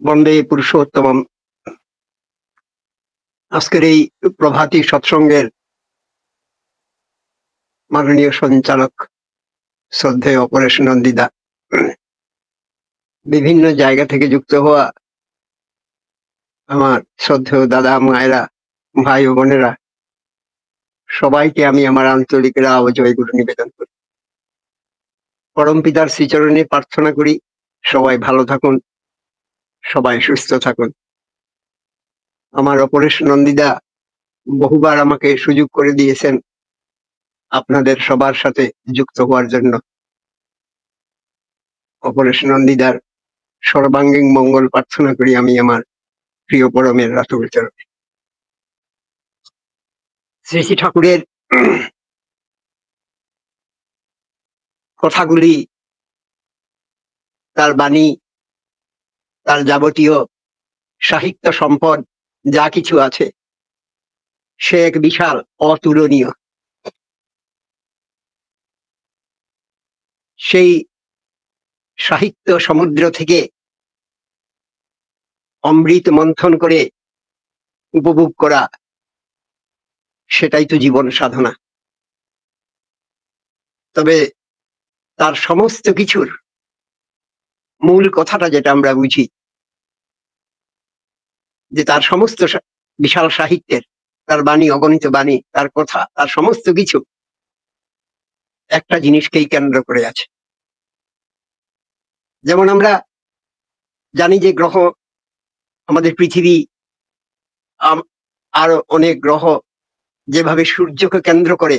বন্দে পুরুষোত্তমম। আজকের এই প্রভাতী সৎসঙ্গের মাননীয় সঞ্চালক শ্রদ্ধেয় অপরেশ নন্দিদা, বিভিন্ন জায়গা থেকে যুক্ত হওয়া আমার শ্রদ্ধেয় দাদা মায়েরা, ভাই ও বোনেরা, সবাইকে আমি আমার আন্তরিক রাও জয়গুরু নিবেদন করি। পরম পিতার শ্রীচরণে প্রার্থনা করি সবাই ভালো থাকুন, সবাই সুস্থ থাকুন। আমার অপরেশ নন্দিদা বহুবার আমাকে সুযোগ করে দিয়েছেন আপনাদের সবার সাথে যুক্ত হওয়ার জন্য। অপরেশ নন্দিদার সর্বাঙ্গীন মঙ্গল প্রার্থনা করি আমি আমার প্রিয় পরমের রাতুল চরণে। শ্রী শ্রী ঠাকুরের কথাগুলি, তার বাণী, তার যাবতীয় সাহিত্য সম্পদ যা কিছু আছে, সে এক বিশাল অতুলনীয়। সেই সাহিত্য সমুদ্র থেকে অমৃত মন্থন করে উপভোগ করা, সেটাই তো জীবন সাধনা। তবে তার সমস্ত কিছুর মূল কথাটা যেটা আমরা বুঝি, যে তার সমস্ত বিশাল সাহিত্যের, তার বাণী, অগণিত বাণী, তার কথা, তার সমস্ত কিছু একটা জিনিসকেই কেন্দ্র করে আছে। যেমন আমরা জানি যে গ্রহ, আমাদের পৃথিবী, আরো অনেক গ্রহ যেভাবে সূর্যকে কেন্দ্র করে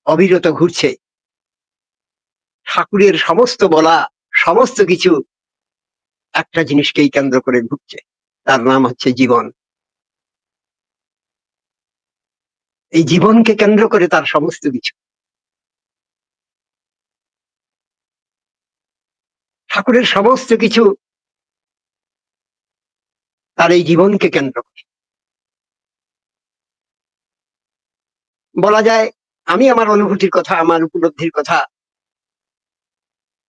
অবিরত ঘুরছে, ঠাকুরের সমস্ত বলা সমস্ত কিছু একটা জিনিসকেই কেন্দ্র করে ঘুরছে, তার নাম হচ্ছে জীবন। এই জীবনকে কেন্দ্র করে তার সমস্ত কিছু। ঠাকুরের সমস্ত কিছু তার এই জীবনকে কেন্দ্র করে। বলা যায়, আমি আমার অনুভূতির কথা, আমার উপলব্ধির কথা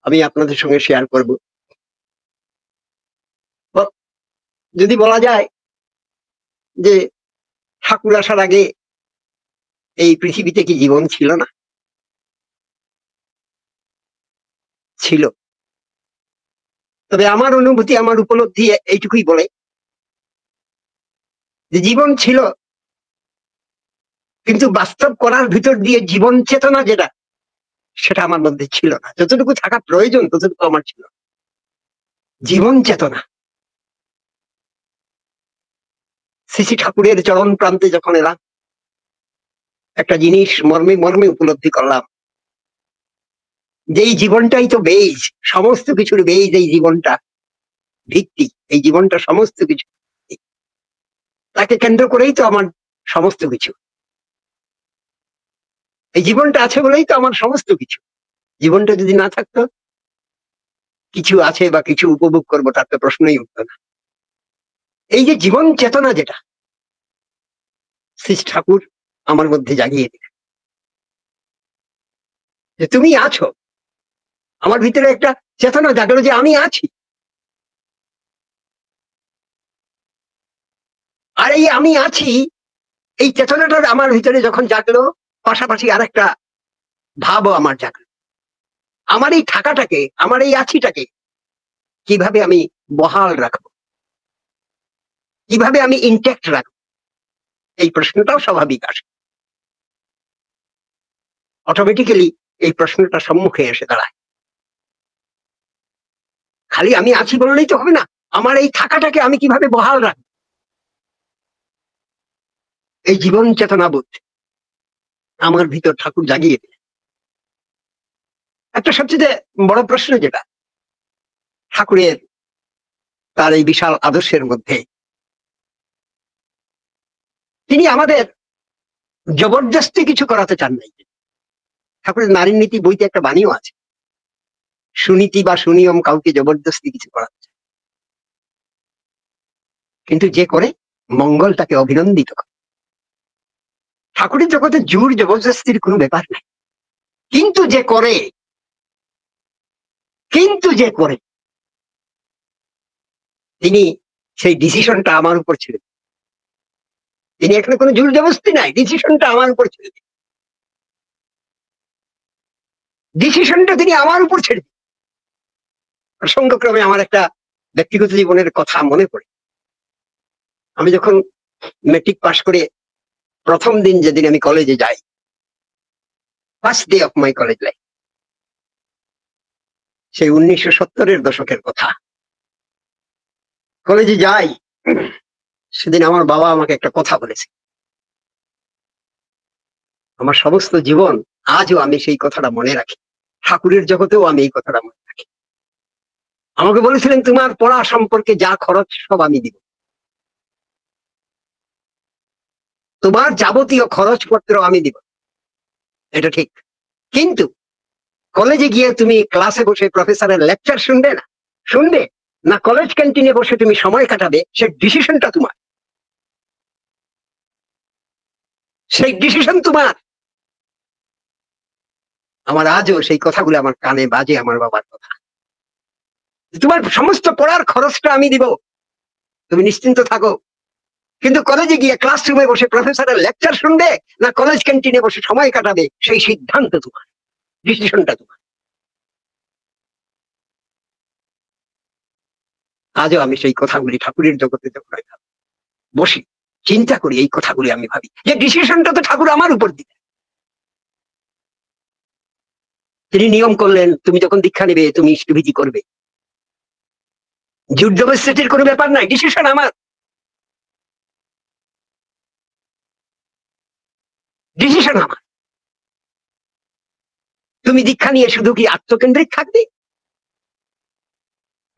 আমি আপনাদের সঙ্গে শেয়ার করব। যদি বলা যায় যে ঠাকুর আসার আগে এই পৃথিবীতে কি জীবন ছিল না? ছিল। তবে আমার অনুভূতি, আমার উপলব্ধি এইটুকুই বলে যে জীবন ছিল, কিন্তু বাস্তব করার ভিতর দিয়ে জীবন চেতনা যেটা, সেটা আমার মধ্যে ছিল না। যতটুকু থাকা প্রয়োজন ততটুকু আমার ছিল জীবন চেতনা। শ্রী শ্রী ঠাকুরের চরণ প্রান্তে যখন এলাম, একটা জিনিস মর্মে মর্মে উপলব্ধি করলাম, যে এই জীবনটাই তো বেজ, সমস্ত কিছুর বেজ এই জীবনটা, ভিত্তি এই জীবনটা, সমস্ত কিছু তাকে কেন্দ্র করেই তো আমার সমস্ত কিছু। এই জীবনটা আছে বলেই তো আমার সমস্ত কিছু। জীবনটা যদি না থাকতো, কিছু আছে বা কিছু উপভোগ করবো তার তো প্রশ্নই উঠতো না। এই যে জীবন চেতনা যেটা শ্রী ঠাকুর আমার মধ্যে জাগিয়ে দিলেন, যে তুমি আছো, আমার ভিতরে একটা চেতনা জাগলো যে আমি আছি। আর এই আমি আছি, এই চেতনাটা আমার ভিতরে যখন জাগলো, পাশাপাশি আর একটা ভাবও আমার জাগলো। আমার এই থাকাটাকে, আমার এই আছিটাকে কিভাবে আমি বহাল রাখবো, কিভাবে আমি ইনট্যাক্ট রাখবো, এই প্রশ্নটাও স্বাভাবিক আসে। অটোমেটিক্যালি এই প্রশ্নটা সম্মুখে এসে দাঁড়ায়। খালি আমি আছি বললেই তো হবে না, আমার এই থাকাটাকে আমি কিভাবে বহাল রাখবো, এই জীবন চেতনা বোধ আমার ভিতর ঠাকুর জাগিয়ে দিলেন। একটা সবচেয়ে বড় প্রশ্ন যেটা ঠাকুরের, তার এই বিশাল আদর্শের মধ্যে তিনি আমাদের জবরদস্তি কিছু করাতে চান নাই। ঠাকুরের নারীর নীতি বইতে একটা বাণীও আছে, সুনীতি বা সুনিয়ম কাউকে জবরদস্তি কিছু করাতে চায়, কিন্তু যে করে মঙ্গল তাকে অভিনন্দিত করে। ঠাকুরের জগতে জোর জবরদস্তির কোনো ব্যাপার নাই, কিন্তু যে করে, তিনি সেই ডিসিশনটা আমার উপর ছেড়ে দেন। তিনি এখানে কোনো জোর জবরদস্তি নাই, ডিসিশনটা আমার উপর ছেড়ে দেন, ডিসিশনটা তিনি আমার উপর ছেড়ে দেন। প্রসঙ্গক্রমে আমার একটা ব্যক্তিগত জীবনের কথা মনে পড়ে। আমি যখন মেট্রিক পাশ করে প্রথম দিন যেদিন আমি কলেজে যাই, first day of my college life, সেই 1970-এর দশকের কথা। কলেজে যাই, সেদিন আমার বাবা আমাকে একটা কথা বলেছে, আমার সমস্ত জীবন আজও আমি সেই কথাটা মনে রাখি, ঠাকুরের জগতেও আমি এই কথাটা মনে রাখি। আমাকে বলেছিলেন, তোমার পড়া সম্পর্কে যা খরচ সব আমি দিব, তোমার যাবতীয় খরচপত্র আমি দিব, এটা ঠিক, কিন্তু কলেজে গিয়ে তুমি ক্লাসে বসে প্রফেসরের লেকচার শুনবে না কলেজ ক্যান্টিনে বসে তুমি সময় কাটাবে, সেই ডিসিশনটা তোমার, সেই ডিসিশন তোমার। আমার আজও সেই কথাগুলো আমার কানে বাজে, আমার বাবার কথা। তোমার সমস্ত পড়ার খরচটা আমি দিব, তুমি নিশ্চিন্ত থাকো, কিন্তু কলেজে গিয়ে ক্লাসরুমে বসে প্রফেসরের লেকচার শুনবে না কলেজ ক্যান্টিনে বসে সময় কাটাবে, সেই সিদ্ধান্ত তোমার, ডিসিশনটা তোমার। আজও আমি সেই কথাগুলি ঠাকুরের জগতে যখন বসি চিন্তা করি, এই কথাগুলি আমি ভাবি যে ডিসিশনটা তো ঠাকুর আমার উপর দিলেন। তিনি নিয়ম করলেন, তুমি যখন দীক্ষা নেবে তুমি ইষ্টভীতি করবে, জোর জবরদস্তির কোনো ব্যাপার নাই, ডিসিশন আমার, ডিসিশন আমার। তুমি দীক্ষা নিয়ে শুধু কি আত্মকেন্দ্রিক থাকবে,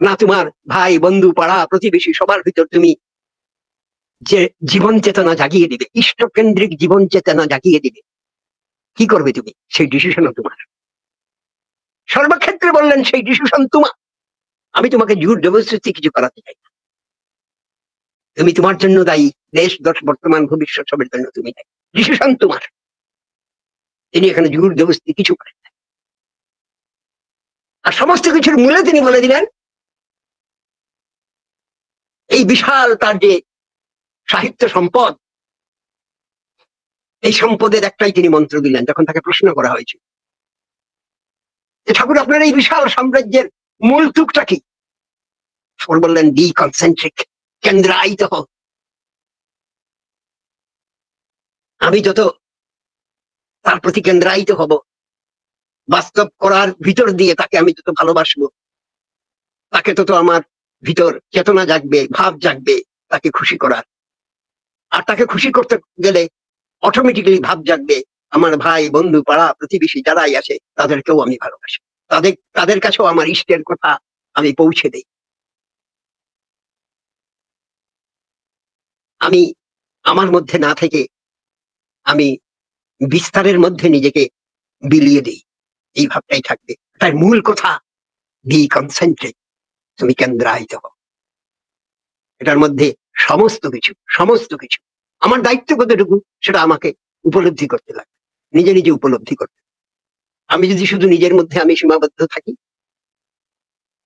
না তোমার ভাই বন্ধু পাড়া প্রতিবেশী সবার ভিতর তুমি যে জীবন চেতনা জাগিয়ে দিবে, ইষ্টকেন্দ্রিক জীবন চেতনা জাগিয়ে দিবে, কি করবে তুমি, সেই ডিসিশনও তোমার। সর্বক্ষেত্রে বললেন সেই ডিসিশন তোমার, আমি তোমাকে জোর জবরদস্তি কিছু করাতে চাই না, তুমি তোমার জন্য দায়ী, দেশ দশ বর্তমান ভবিষ্যৎ সবের জন্য তুমি দায়ী, ডিসিশন তোমার। তিনি এখানে জোর জবরদস্তি কিছু করেন না, আর সমস্ত কিছুর মূলে তিনি বলে দিলেন, এই বিশাল তার যে সাহিত্য সম্পদ, এই সম্পদের একটাই তিনি মন্ত্র দিলেন যখন তাকে প্রশ্ন করা হয়েছে যে ঠাকুর আপনার এই বিশাল সাম্রাজ্যের মূল টুকটা কি, ঠাকুর বললেন বি কনসেন্ট্রিক, কেন্দ্রায়িত হোক। আমি যত তার প্রতি কেন্দ্রায়িত হব, বাস্তব করার ভিতর দিয়ে তাকে আমি যত ভালোবাসবো, তাকে তত আমার ভিতর চেতনা জাগবে, ভাব জাগবে তাকে খুশি করার। আর তাকে খুশি করতে গেলে অটোমেটিক্যালি ভাব জাগবে, আমার ভাই বন্ধু পাড়া প্রতিবেশী যারাই আছে তাদেরকেও আমি ভালোবাসি, তাদের কাছেও আমার ইষ্টের কথা আমি পৌঁছে দেই। আমি আমার মধ্যে না থেকে আমি বিস্তারের মধ্যে নিজেকে বিলিয়ে দিই, এই ভাবটাই থাকবে। তাই মূল কথা বি কনসেন্ট্রেট, তুমি কেন্দ্রায়িত হও। এটার মধ্যে সমস্ত কিছু আমার দায়িত্ব কতটুকু সেটা আমাকে উপলব্ধি করতে লাগবে, নিজে নিজে উপলব্ধি করতে। আমি যদি শুধু নিজের মধ্যে আমি সীমাবদ্ধ থাকি,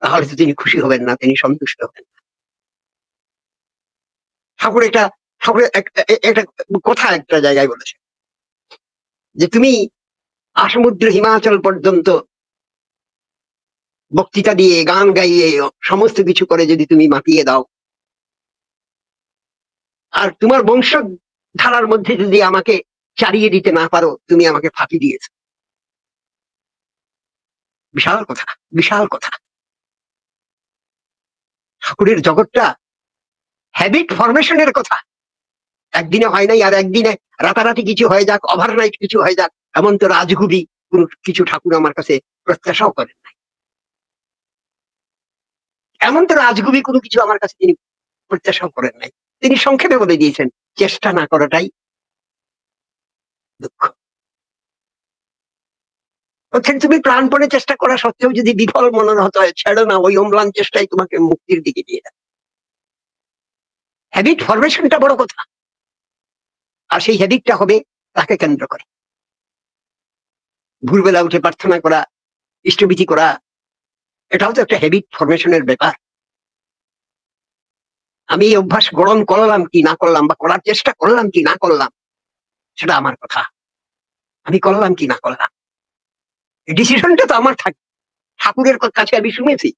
তাহলে তো তিনি খুশি হবেন না, তিনি সন্তুষ্ট হবেন না। ঠাকুরের একটা কথা একটা জায়গায় বলেছে যে তুমি আসমুদ্র হিমাচল পর্যন্ত বক্তৃতা দিয়ে গান গাইয়ে সমস্ত কিছু করে যদি তুমি মাতিয়ে দাও, আর তোমার বংশধারার মধ্যে যদি আমাকে চারিয়ে দিতে না পারো, তুমি আমাকে ফাঁকি দিয়েছো। বিশাল কথা, বিশাল কথা। ঠাকুরের জগৎটা হ্যাবিট ফরমেশনের কথা, একদিনে হয় নাই, আর একদিনে রাতারাতি কিছু হয়ে যাক, ওভারনাইট কিছু হয়ে যাক, এমন তো রাজগুবি কোন কিছু ঠাকুর আমার কাছে প্রত্যাশাও করেন নাই। এমন তো রাজগুবি কোনো কিছু আমার কাছে তিনি প্রত্যাশাও করেন নাই। তিনি সংক্ষেপে বলে দিয়েছেন, চেষ্টা না করাটাই বলছেন তুমি প্রাণপণে চেষ্টা করা সত্ত্বেও যদি বিফল মনোরথ হয়, ছেড়ো না, ওই অম্লান চেষ্টাই তোমাকে মুক্তির দিকে নিয়ে যাবে। হ্যাবিট ফরমেশনটা বড় কথা, আর সেই হ্যাবিটটা হবে তাকে কেন্দ্র করে। ভোরবেলা উঠে প্রার্থনা করা, ইষ্টবিধি করা, এটাও তো একটা হ্যাবিট ফরমেশনের ব্যাপার। আমি এই অভ্যাস গ্রহণ করলাম কি না করলাম, বা করার চেষ্টা করলাম কি না করলাম, সেটা আমার কথা। আমি করলাম কি না করলাম, ডিসিশনটা তো আমার থাকে। ঠাকুরের কাছে আমি শুনেছি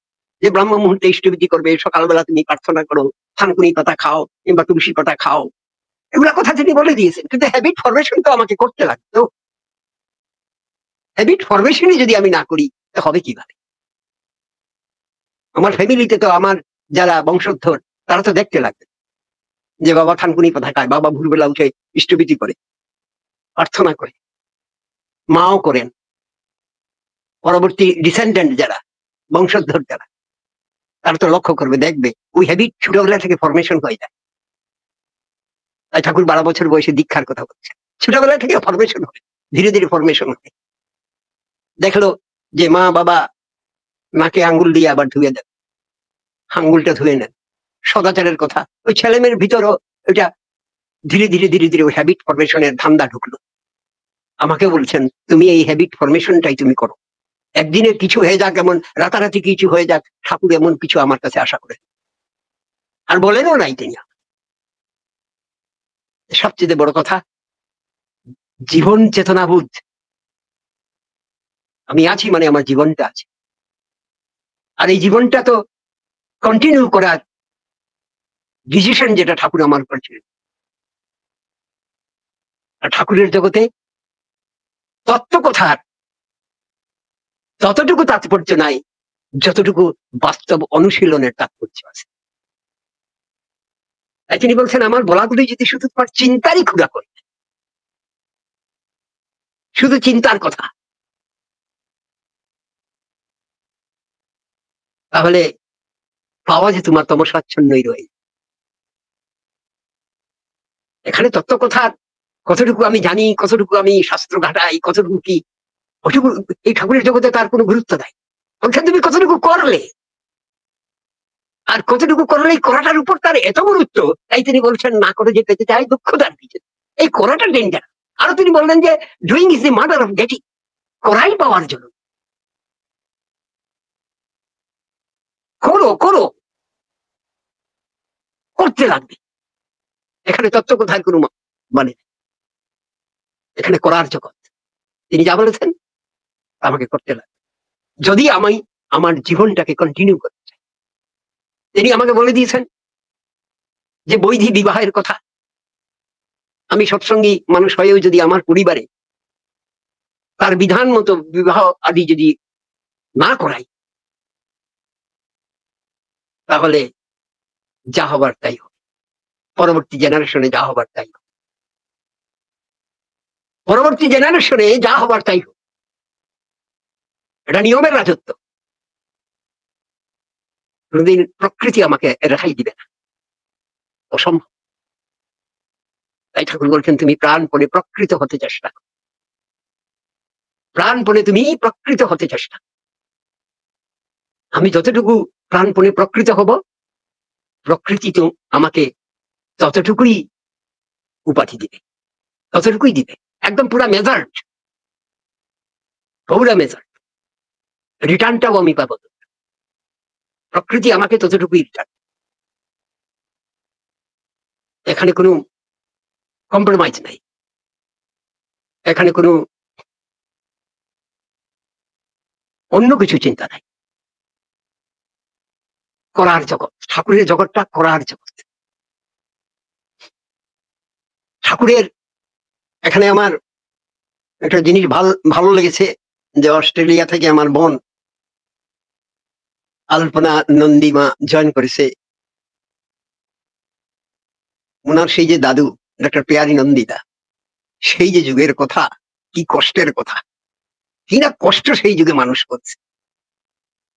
যে ব্রাহ্ম মুহূর্তে ইষ্টবিধি করবে, সকালবেলা তুমি প্রার্থনা করো, থানকুনি পাতা খাও কিংবা তুলসী পাতা খাও, এগুলা কথা তিনি বলে দিয়েছেন। কিন্তু হ্যাবিট ফরমেশন তো আমাকে করতে লাগতো। হ্যাবিট ফরমেশনই যদি আমি না করি, তা হবে কিভাবে? আমার ফ্যামিলিতে তো আমার যারা বংশোদ্ধর, তারা তো দেখতে লাগবে যে বাবা থানকুনি পাতা খায়, বাবা ভোরবেলা উঠে ইষ্টবিধি করে, প্রার্থনা করে, মাও করেন। পরবর্তী ডিসেন্ডেন্ট যারা, বংশোদ্ধর যারা, তারা তো লক্ষ্য করবে, দেখবে ওই হ্যাবিট ছোটবেলা থেকে ফরমেশন হয়ে যায়। তাই ঠাকুর 12 বছর বয়সে দীক্ষার কথা বলছে, ছোটবেলা থেকে ফরমেশন হয়, ধীরে ধীরে ফরমেশন হয়। দেখলো যে মা বাবা নাকে আঙ্গুল দিয়ে আবার ধুয়ে দেন, আঙ্গুলটা ধুয়ে নেন, সদাচারের কথা। ওই ছেলেমেয়ের ভিতরও ওইটা ধীরে ধীরে ধীরে ধীরে ওই হ্যাবিট ফরমেশনের ধান্দা ঢুকলো। আমাকে বলছেন তুমি এই হ্যাবিট ফরমেশনটাই তুমি করো, একদিনের কিছু হয়ে যাক, এমন রাতারাতি কিছু হয়ে যাক, ঠাকুর এমন কিছু আমার কাছে আশা করে। আর বলেনও নাই তিনি। সবচেয়ে বড় কথা, জীবন চেতনাবোধ। আমি আছি মানে আমার জীবনটা আছে, আর এই জীবনটা তো কন্টিনিউ করার ডিসিশন যেটা ঠাকুর আমার করেছিলেন। আর ঠাকুরের জগতে তত্ত্ব কথার ততটুকু তাৎপর্য নাই যতটুকু বাস্তব অনুশীলনের তাৎপর্য আছে। তাই তিনি বলছেন আমার বলাগুলি যদি শুধু তোমার চিন্তারই ক্ষুধা করে, শুধু চিন্তার কথা, তাহলে পাওয়া যে তোমার তমসাচ্ছন্নই রয়ে। এখানে তত্ত্ব কথার কতটুকু আমি জানি, কতটুকু আমি শাস্ত্র ঘাটাই, কতটুকু কি, ওটুকু এই ঠাকুরের জগতে তার কোনো গুরুত্ব নাই। বলছেন তুমি কতটুকু করলে, আর কতটুকু করলে এই করাটার উপর তার এত গুরুত্ব। তাই তিনি বলছেন না করে যে পেতে চাই দুঃখ তার পিছনে, এই করাটা ডেঞ্জার। আরো তিনি বললেন যে doing is the mother of getting, করাই পাওয়ার জন্য। করো করো, করতে লাগবে। এখানে তত্ত্ব কথার কোনো মানে, এখানে করার জগৎ। তিনি যা বলেছেন আমাকে করতে লাগবে, যদি আমি আমার জীবনটাকে কন্টিনিউ করতে চাই। তিনি আমাকে বলে দিয়েছেন যে বৈধি বিবাহের কথা। আমি সৎসঙ্গী মানুষ হয়েও যদি আমার পরিবারে তার বিধান মতো বিবাহ আদি যদি না করাই, তাহলে যা হবার তাই হবে, পরবর্তী জেনারেশনে যা হবার তাই হবে, পরবর্তী জেনারেশনে যা হবার তাই হবে। এটা নিয়মের রাজত্ব, কোনদিন প্রকৃতি আমাকে রেহাই দিবে না, অসম্ভব। তাই ঠাকুর বলছেন তুমি প্রাণপণে প্রকৃত হতে চেষ্টা করো, প্রাণপণে তুমি প্রকৃত হতে চেষ্টা। আমি যতটুকু প্রাণপণে প্রকৃত হব, প্রকৃতি তো আমাকে ততটুকুই উপাধি দিবে, ততটুকুই দিবে, একদম পুরা মেজার্ড, পুরা মেজার্ড। রিটার্নটাও আমি পাবো, প্রকৃতি আমাকে ততটুকুই রিটার্ন। এখানে কোনো কম্প্রোমাইজ নাই, এখানে কোনো অন্য কিছু চিন্তা নাই। করার জগৎ, ঠাকুরের জগৎটা করার জগৎ। ঠাকুরের এখানে আমার একটা জিনিস ভালো লেগেছে, যে অস্ট্রেলিয়া থেকে আমার বোন আলপনা নন্দীমা জয়েন করেছে। ওনার সেই যে দাদু ডক্টর পেয়ারি নন্দিতা, সেই যে যুগের কথা, কি কষ্টের কথা, কি না কষ্ট সেই যুগে মানুষ করছে।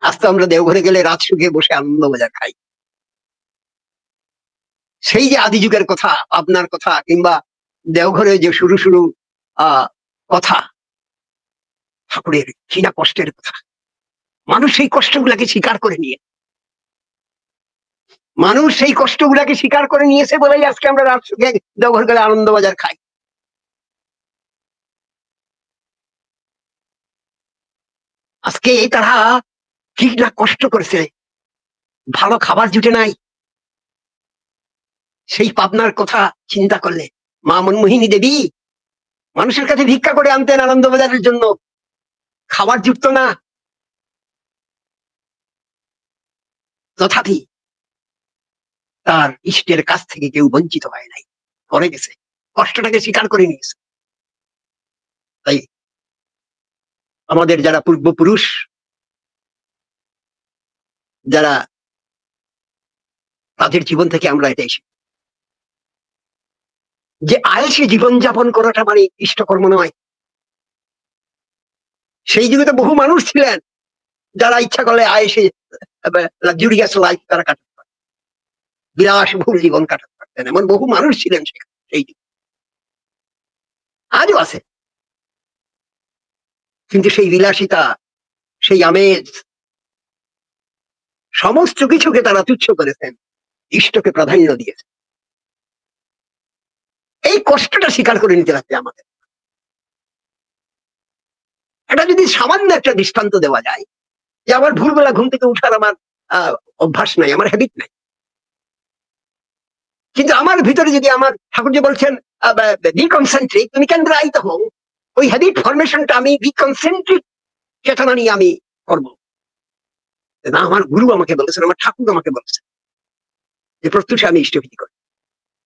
আজ তো আমরা দেওঘরে গেলে রাত সুখে বসে আনন্দ বাজার খাই। সেই যে আদি যুগের কথা, আপনার কথা, কিংবা দেওঘরে যে শুরু কথা, ঠাকুরের কি না কষ্টের কথা। মানুষ সেই কষ্টগুলাকে স্বীকার করে নিয়ে মানুষ সেই কষ্টগুলাকে স্বীকার করে নিয়েছে বলেই আজকে আমরা রাত সুখে দেওঘর গেলে আনন্দবাজার খাই। আজকে তারা কি না কষ্ট করেছে, ভালো খাবার জুটে নাই। সেই পাবনার কথা চিন্তা করলে মা মনমোহিনী দেবী মানুষের কাছে ভিক্ষা করে আনতেন আনন্দবাজারের জন্য, খাবার জুটতো না, তথাপি তার ইষ্টের কাছ থেকে কেউ বঞ্চিত হয় নাই, করে গেছে, কষ্টটাকে স্বীকার করে নিয়েছে। তাই আমাদের যারা পূর্বপুরুষ, যারা তাদের জীবন থেকে আমরা এটা এসে যে আয়েসে জীবনযাপন করাটা মানে ইষ্টকর্ম নয়। সেই যুগে তো বহু মানুষ ছিলেন যারা ইচ্ছা করলে আয়েসে লাক্সারিয়াস লাইফ তারা কাটাতে পারতেন, বিলাসবহুল জীবন কাটাতে পারতেন, এমন বহু মানুষ ছিলেন সেই যুগে, আজও আছে। কিন্তু সেই বিলাসিতা, সেই আমেজ, সমস্ত কিছুকে তারা তুচ্ছ করেছেন, ইষ্টকে প্রাধান্য দিয়েছেন। এই কষ্টটা স্বীকার করে নিতে লাগবে আমাদের। এটা যদি সামান্য একটা দৃষ্টান্ত দেওয়া যায় যে আমার ভোরবেলা ঘুম থেকে উঠার আমার অভ্যাস নাই, আমার হ্যাবিট নাই, কিন্তু আমার ভিতরে যদি আমার ঠাকুর যে বলছেন বিকনসেন্ট্রিক, তুমি কেন রাইতে হও, ওই হ্যাবিট ফরমেশনটা আমি বিকনসেন্ট্রিক চেতনা নিয়ে আমি করবো না। আমার গুরু আমাকে বলেছেন, আমার ঠাকুর আমাকে বলেছেন যে প্রত্যুষে আমি ইষ্টভীতি করি।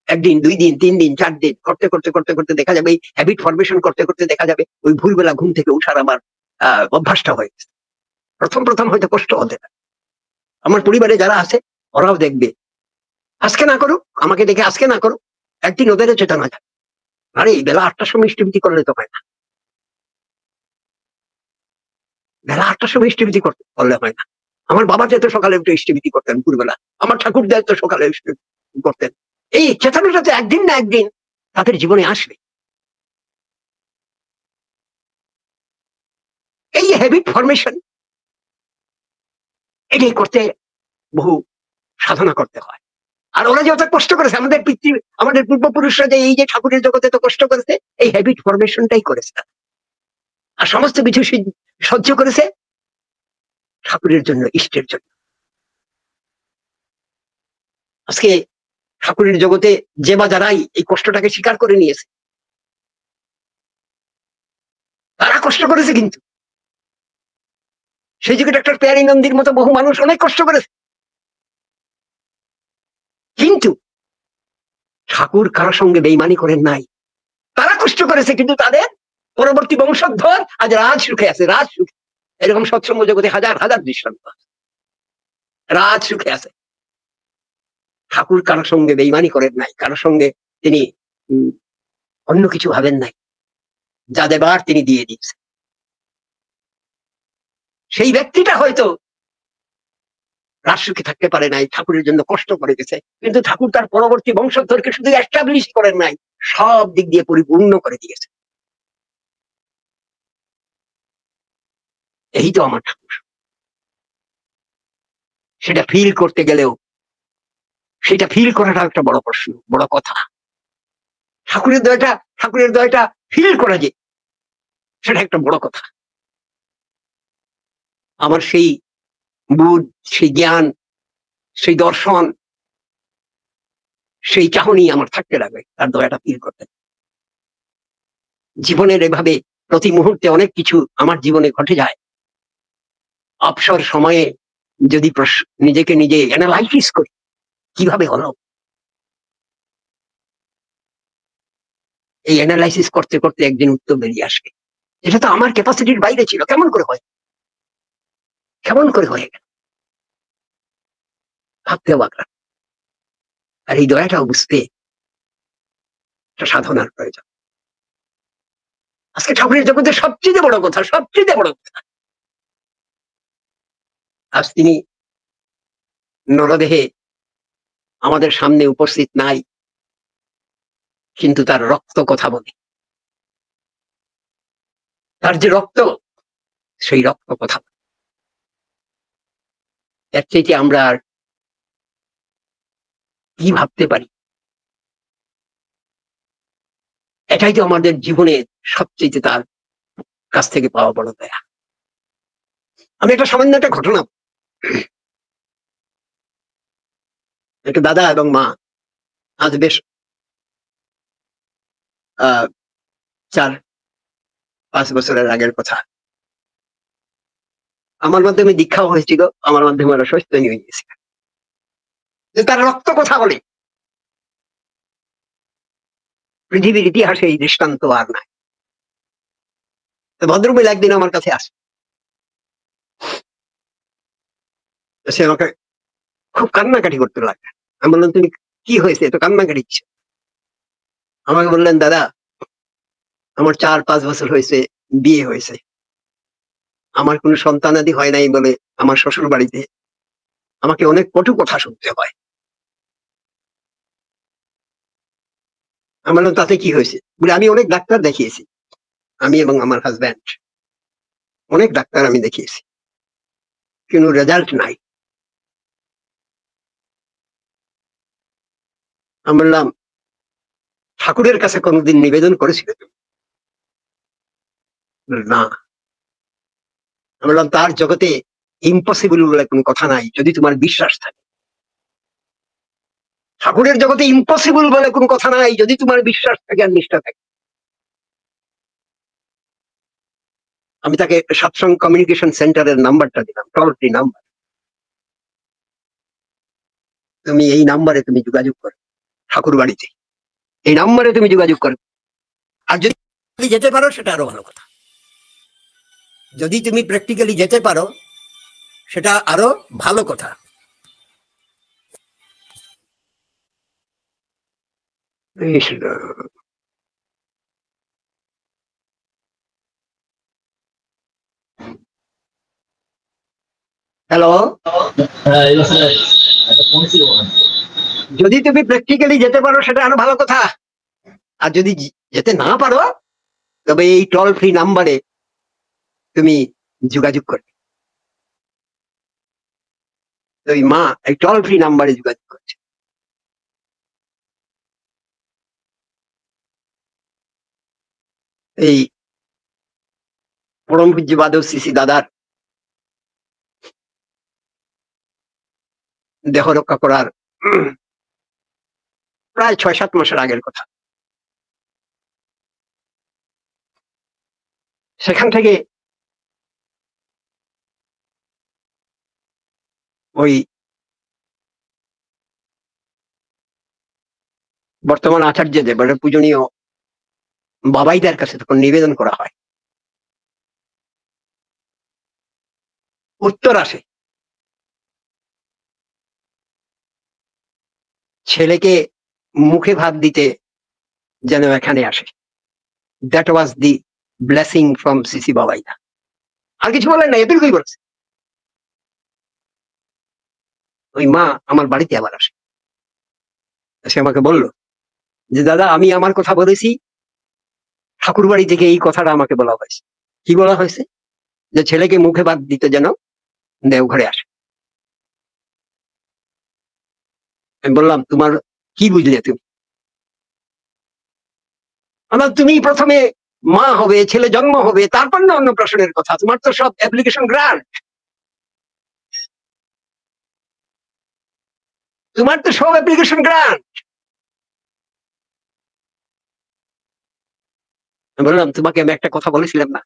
একদিন, 2 দিন, 3 দিন, 4 দিন করতে করতে করতে করতে দেখা যাবে, এই হ্যাবিট ফরমেশন করতে করতে দেখা যাবে ওই ভোরবেলা ঘুম থেকে উঠার আমার অভ্যাসটা হয়ে গেছে। প্রথম প্রথম হয়তো কষ্ট হতে পারে। আমার পরিবারে যারা আছে ওরাও দেখবে, আজকে না করুক, আমাকে দেখে আজকে না করুক, একদিন ওদেরও চেতনা যাবে, আরে এই বেলা 8টার সময় ইষ্টভীতি করলে তো হয় না, বেলা 8টার সময় ইষ্টভীতি করলে হয় না। আমার বাবা যেহেতু সকালে উঠে ইষ্টভীতি করতেন ভোরবেলা, আমার ঠাকুর যেহেতু সকালে করতেন, এই চেতনাটা তো একদিন না একদিন তাদের জীবনে আসবে। এই হ্যাবিট ফরমেশন, এটাই করতে বহু সাধনা করতে হয়। আর ওরা যত কষ্ট করেছে, আমাদের পূর্বপুরুষরা যে এই যে ঠাকুরের জগতে তো কষ্ট করেছে, এই হ্যাবিট ফরমেশনটাই করেছে, আর সমস্ত কিছু সহ্য করেছে ঠাকুরের জন্য, ইষ্টের জন্য। আজকে ঠাকুরের জগতে যে বা যারাই এই কষ্টটাকে স্বীকার করে নিয়েছে, তারা কষ্ট করেছে, কিন্তু সেই যুগে ডক্টর পেয়ারি নন্দীর মতো বহু মানুষ অনেক কষ্ট করেছে, কিন্তু ঠাকুর কারোর সঙ্গে বেইমানি করেন নাই। তারা কষ্ট করেছে, কিন্তু তাদের পরবর্তী বংশধর আজ রাজ সুখে আছে, রাজ সুখে। এরকম সৎসঙ্গ জগতে হাজার হাজার দৃষ্টান্ত আছে, রাজ সুখে আছে। ঠাকুর কারোর সঙ্গে বেইমানি করেন নাই, কারোর সঙ্গে তিনি অন্য কিছু ভাবেন নাই, যা দেবার তিনি দিয়ে দিয়েছেন। সেই ব্যক্তিটা হয়তো রাজসুখে থাকতে পারে নাই, ঠাকুরের জন্য কষ্ট করে গেছে, কিন্তু ঠাকুর তার পরবর্তী বংশধরকে শুধু এস্টাবলিশ করেন নাই, সব দিক দিয়ে পরিপূর্ণ করে দিয়েছে। এই তো আমার ঠাকুর। সেটা ফিল করতে গেলেও, সেটা ফিল করাটা একটা বড় প্রশ্ন, বড় কথা। ঠাকুরের দয়টা ফিল করা যে, সেটা একটা বড় কথা। আমার সেই বুধ, সেই জ্ঞান, সেই দর্শন, সেই চাহনি আমার থাকতে লাগবে তার দয়াটা ফিল করতে। জীবনের এভাবে প্রতি মুহূর্তে অনেক কিছু আমার জীবনে ঘটে যায়। অবসর সময়ে যদি নিজেকে নিজে অ্যানালাইসিস করি, কিভাবে হলো, এই অ্যানালাইসিস করতে করতে একদিন উত্তর বেরিয়ে আসবে, এটা তো আমার ক্যাপাসিটির বাইরে ছিল, কেমন করে হয়, কেমন করে হয়ে গেল, ভাবতে অবাক লাগে। আর এই দয়াটাও বুঝতে একটা সাধনার প্রয়োজন। আজকে ঠাকুরের জগতের সবচেয়ে বড় কথা, সবচেয়ে বড় কথা, আজ তিনি নরদেহে আমাদের সামনে উপস্থিত নাই, কিন্তু তার রক্ত কথা বলে। তার যে রক্ত, সেই রক্ত কথা। এর চাইতে আমরা আর কি ভাবতে পারি? এটাই তো আমাদের জীবনে সবচেয়ে তার কাছ থেকে পাওয়া বড় দয়া। আমি একটা সামান্য একটা ঘটনা, একটা দাদা এবং মা, আজ বেশ 4-5 বছরের আগের কথা। আমার মাধ্যমে দীক্ষাও হয়েছিল, আমার মাধ্যমে ওরা সুস্থ হয়ে গিয়েছিল। যে তার রক্ত কথা বলে, পৃথিবীর ইতিহাসে এই দৃষ্টান্ত আর নাই। ভদ্রমহিলা একদিন আমার কাছে আসে, সে আমাকে খুব কান্নাকাটি করতে লাগে। আমি বললাম, তুমি কি হয়েছে এত কান্নাকাটি? আমাকে বললেন, দাদা আমার 4-5 বছর হয়েছে বিয়ে হয়েছে, আমার কোনো সন্তানাদি হয় নাই বলে আমার শ্বশুর বাড়িতে আমাকে অনেক কটু কথা শুনতে হয়। আমি বললাম, তাতে কি হয়েছে? বলে, আমি অনেক ডাক্তার দেখিয়েছি, আমি এবং আমার হাজব্যান্ড অনেক ডাক্তার আমি দেখিয়েছি, কোনো রেজাল্ট নাই। আমি বললাম, ঠাকুরের কাছে কোনোদিন নিবেদন করেছিলে তুমি? না। আমি বললাম, তার জগতে ইম্পসিবল বলে কোনো কথা নাই যদি তোমার বিশ্বাস থাকে। ঠাকুরের জগতে ইম্পসিবল বলে কোনো কথা নাই যদি তোমার বিশ্বাস থাকে আর নিষ্ঠা থাকে। আমি তাকে সৎসঙ্গ কমিউনিকেশন সেন্টারের নাম্বারটা দিলাম, টোল ফ্রি নাম্বার। তুমি এই নাম্বারে তুমি যোগাযোগ করো, ঠাকুর বাড়িতে এই নাম্বারে তুমি যোগাযোগ করো। আর যদি যেতে পারো সেটা আরো ভালো কথা, যদি তুমি প্র্যাকটিক্যালি যেতে পারো সেটা আরো ভালো কথা। হ্যালো, যদি তুমি প্র্যাকটিক্যালি যেতে পারো সেটা আরো ভালো কথা, আর যদি যেতে না পারো তবে এই টোল ফ্রি নাম্বারে তুমি যোগাযোগ করবে। ওই মা এই টোল ফ্রি নাম্বারে যোগাযোগ করছে। এই পরম পূজ্য বাদল শ্রী দাদার দেহ রক্ষা করার প্রায় 6-7 মাসের আগের কথা। সেখান থেকে ওই বর্তমান আচার্যদেব পূজনীয় বাবাইদার কাছে তখন নিবেদন করা হয়, উত্তর আসে ছেলেকে মুখে ভাত দিতে যেন এখানে আসে। That was the blessing from সিসি বাবাইদা। আর কিছু বলেন না, এটুকুই বলছে। ওই মা আমার বাড়িতে আবার আসে, সে আমাকে বলল যে দাদা আমি আমার কথা বলেছি, ঠাকুর বাড়ি থেকে এই কথাটা আমাকে বলা হয়েছে। কি বলা হয়েছে? যে ছেলেকে মুখে ভাত দিতে যেন দেওঘরে আসে। আমি বললাম, তোমার কি বুঝলে তুমি? আমার তুমি প্রথমে মা হবে, ছেলে জন্ম হবে, তারপর না অন্য প্রশ্নের কথা, তোমার তো সব অ্যাপ্লিকেশন গ্রান্ট, তোমার তো সব অ্যাপ্লিকেশন গ্রান্ট। বললাম, তোমাকে আমি একটা কথা বলেছিলাম না,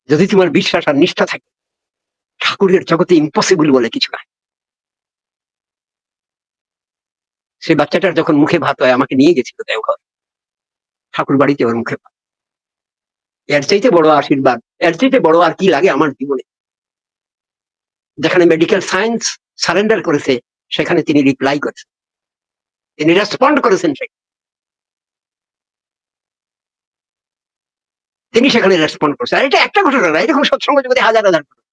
যদি তোমার বিশ্বাস আর নিষ্ঠা থাকে ঠাকুরের জগতে ইম্পসিবল বলে কিছু নাই। সেই বাচ্চাটার যখন মুখে ভাত হয় আমাকে নিয়ে গেছিল দেওঘর, ঠাকুর বাড়িতে ওর মুখে ভাত। এর চাইতে বড় আশীর্বাদ, এর চাইতে বড় আর কি লাগে আমার জীবনে? যেখানে মেডিকেল সায়েন্স সারেন্ডার করেছে সেখানে তিনি রিপ্লাই করেছেন, তিনি রেসপন্ড করেছেন, তিনি সেখানে রেসপন্ড করছেন। আর এটা একটা ঘটনা না, এরকম সৎসঙ্গ জগতে হাজার হাজার ঘটনা।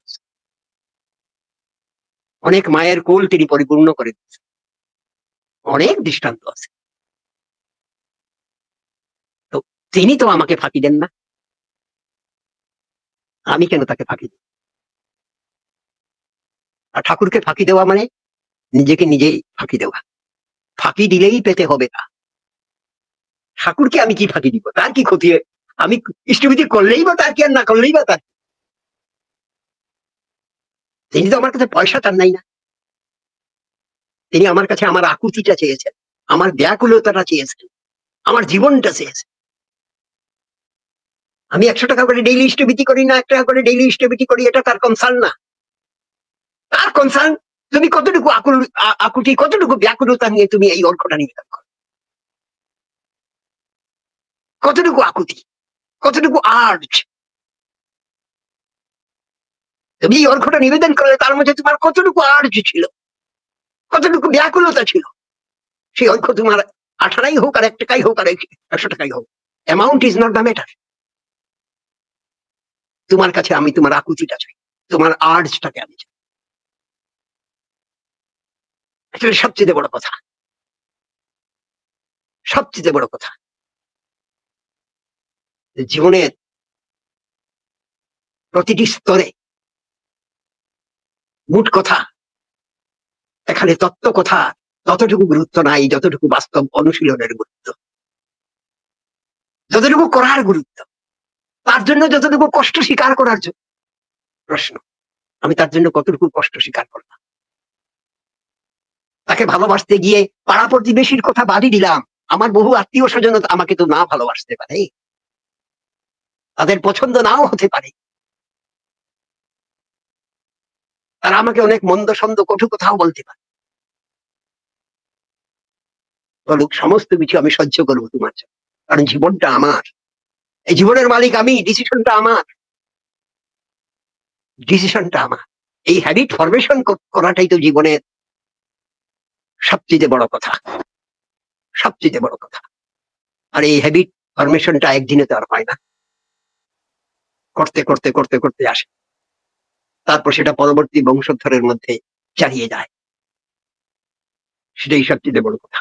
অনেক মায়ের কোল তিনি পরিপূর্ণ করে দিচ্ছেন, অনেক দৃষ্টান্ত আছে। তো তিনি তো আমাকে ফাঁকি দেন না। আমি কেন তাকে ফাঁকি দেব? আর ঠাকুরকে ফাঁকি দেওয়া মানে নিজেকে নিজেই ফাঁকি দেওয়া। ফাঁকি দিলেই পেতে হবে না। ঠাকুরকে আমি কি ফাঁকি দিব? তার কি ক্ষতি? আমি ইষ্টবিধি করলেই বা তার কি, আর না করলেই বা তার? তিনি তো আমার কাছে পয়সা চান নাই না, তিনি আমার কাছে আমার আকুতিটা চেয়েছেন, আমার ব্যাকুলতাটা চেয়েছেন, আমার জীবনটা চেয়েছেন। আমি 100 টাকা করে ডেইলি ইষ্টবিধি করি না 1 টাকা করে ডেইলি ইষ্টবিধি করি, এটা তার কনসার্ন না। তার কনসার্ন তুমি কতটুকু আকুতি, কতটুকু ব্যাকুলতা নিয়ে তুমি এই অর্ঘটা নিবেদন করো, কতটুকু আকুতি, কতটুকু আর্জ তুমি এই অর্ঘটা নিবেদন করলে, তার মধ্যে তোমার কতটুকু আর্জ ছিল, কতটুকু ব্যাকুলতা ছিল। সেই অর্ঘ তোমার 18 হোক আর 1 টাকাই হোক আর 100 টাকাই হোক, amount is not the matter. তোমার কাছে আমি তোমার আকুতিটা চাই, তোমার আর্জটাকে আমি চাই। এটা সবচেয়ে বড় কথা, সবচেয়ে বড় কথা। জীবনের প্রতিটি স্তরে মোট কথা, এখানে তত্ত্ব কথা ততটুকু গুরুত্ব নাই যতটুকু বাস্তব অনুশীলনের গুরুত্ব, যতটুকু করার গুরুত্ব, তার জন্য যতটুকু কষ্ট স্বীকার করার জন্য। প্রশ্ন, আমি তার জন্য কতটুকু কষ্ট স্বীকার করলাম? তাকে ভালোবাসতে গিয়ে পাড়া প্রতিবেশীর কথা বাদই দিলাম, আমার বহু আত্মীয় স্বজন আমাকে তো না ভালোবাসতে পারে, তাদের পছন্দ নাও হতে পারে, তারা আমাকে অনেক মন্দ সন্দ কটু কথাও বলতে পারে। বলুক, সমস্ত কিছু আমি সহ্য করবো তোমার জন্য, কারণ জীবনটা আমার, এই জীবনের মালিক আমি, ডিসিশনটা আমার, ডিসিশনটা আমার। এই হ্যাবিট ফরমেশন করাটাই তো জীবনের সবচেয়ে বড় কথা, সবচেয়ে বড় কথা। আর এই হ্যাবিট ফরমেশনটা একদিনে তো আর হয় না, করতে করতে করতে করতে আসে, তারপর সেটা পরবর্তী বংশধরের মধ্যে চালিয়ে যায়, সেটাই সবচেয়ে বড় কথা।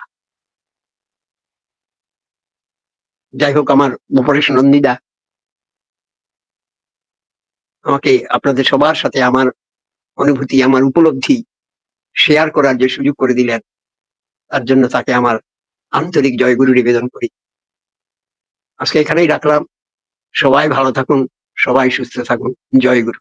যাই হোক, আমার অপারেশন নন্দিদা আমাকে আপনাদের সবার সাথে আমার অনুভূতি, আমার উপলব্ধি শেয়ার করার যে সুযোগ করে দিলেন, তার জন্য তাকে আমার আন্তরিক জয়গুরু নিবেদন করি। আজকে এখানেই রাখলাম। সবাই ভালো থাকুন, সবাই সুস্থ থাকুন। জয়গুরু।